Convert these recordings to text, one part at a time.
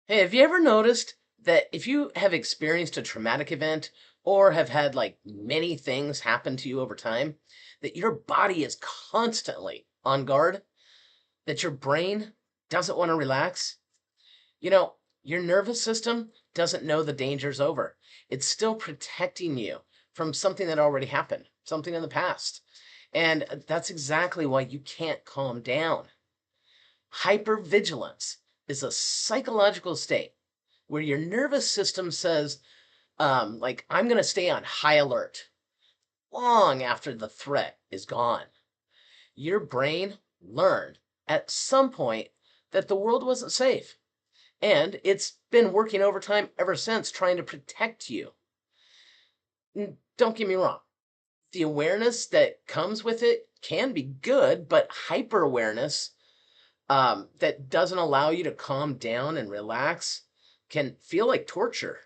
Hey, have you ever noticed that if you have experienced a traumatic event or have had like many things happen to you over time, that your body is constantly on guard, that your brain doesn't want to relax? Your nervous system doesn't know the danger's over. It's still protecting you from something that already happened, something in the past. And that's exactly why you can't calm down. Hypervigilance is a psychological state where your nervous system says, like, I'm going to stay on high alert long after the threat is gone. Your brain learned at some point that the world wasn't safe, and it's been working overtime ever since trying to protect you. Don't get me wrong, the awareness that comes with it can be good, but hyper awareness that doesn't allow you to calm down and relax can feel like torture.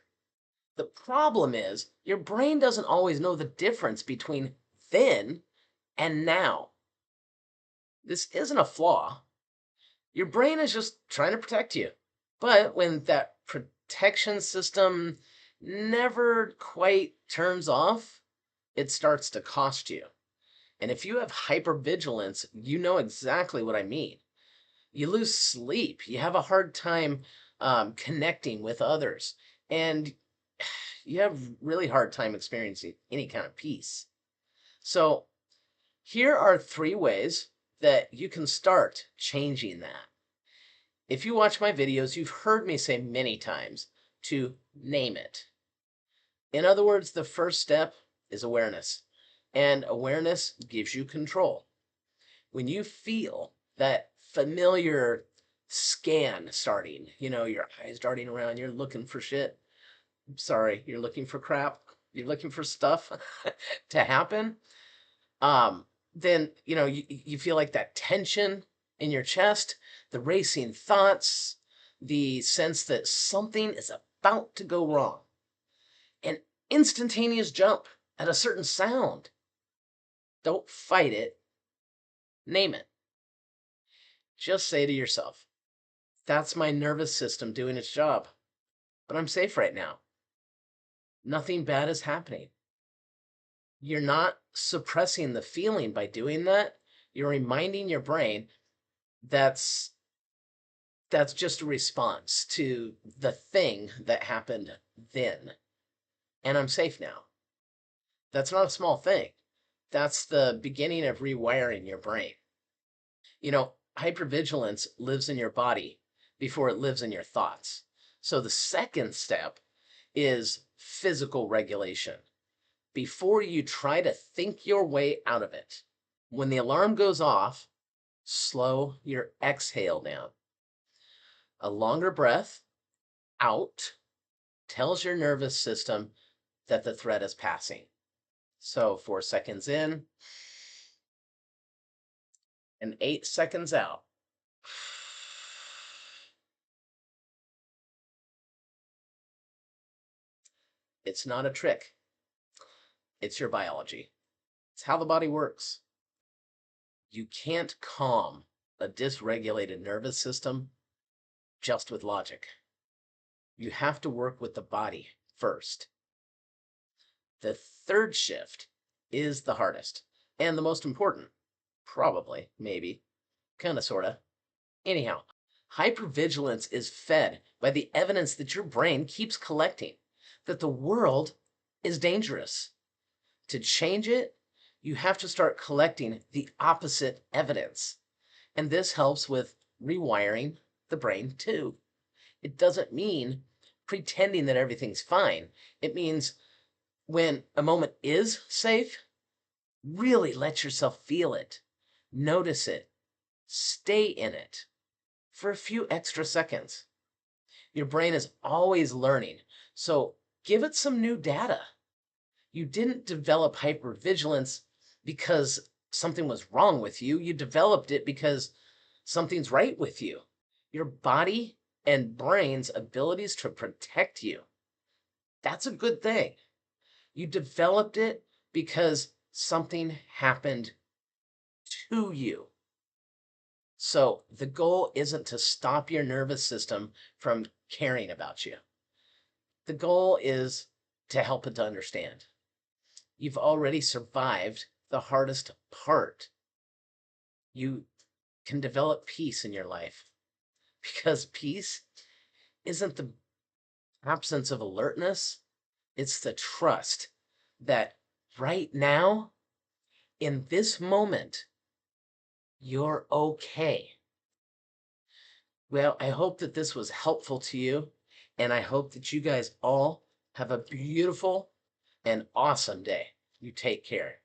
The problem is your brain doesn't always know the difference between then and now. This isn't a flaw. Your brain is just trying to protect you. But when that protection system never quite turns off, it starts to cost you. And if you have hypervigilance, you know exactly what I mean. You lose sleep, you have a hard time connecting with others, and you have really hard time experiencing any kind of peace. So here are 3 ways that you can start changing that. If you watch my videos, you've heard me say many times to name it. In other words, the first step is awareness, and awareness gives you control. When you feel that familiar scan starting, your eyes darting around, you're looking for shit. Sorry, you're looking for crap. You're looking for stuff to happen. Then, you feel like that tension in your chest, the racing thoughts, the sense that something is about to go wrong, an instantaneous jump at a certain sound. Don't fight it, name it. Just say to yourself, that's my nervous system doing its job, but I'm safe right now. Nothing bad is happening. You're not suppressing the feeling by doing that. You're reminding your brain that's that's just a response to the thing that happened then. And I'm safe now. That's not a small thing. That's the beginning of rewiring your brain. Hypervigilance lives in your body before it lives in your thoughts. So the second step is physical regulation. Before you try to think your way out of it, when the alarm goes off, slow your exhale down. A longer breath out tells your nervous system that the threat is passing. So 4 seconds in and 8 seconds out. It's not a trick. It's your biology. It's how the body works. You can't calm a dysregulated nervous system just with logic. You have to work with the body first. The third shift is the hardest and the most important. Probably, maybe, kind of, sort of. Anyhow, hypervigilance is fed by the evidence that your brain keeps collecting that the world is dangerous. To change it, you have to start collecting the opposite evidence. And this helps with rewiring the brain too. It doesn't mean pretending that everything's fine. It means when a moment is safe, really let yourself feel it, notice it, stay in it for a few extra seconds. Your brain is always learning, so give it some new data. You didn't develop hypervigilance because something was wrong with you. You developed it because something's right with you. Your body and brain's abilities to protect you. That's a good thing. You developed it because something happened to you. So the goal isn't to stop your nervous system from caring about you. The goal is to help it to understand. You've already survived the hardest part. You can develop peace in your life because peace isn't the absence of alertness, it's the trust that right now, in this moment, you're okay. Well, I hope that this was helpful to you, and I hope that you guys all have a beautiful and awesome day. You take care.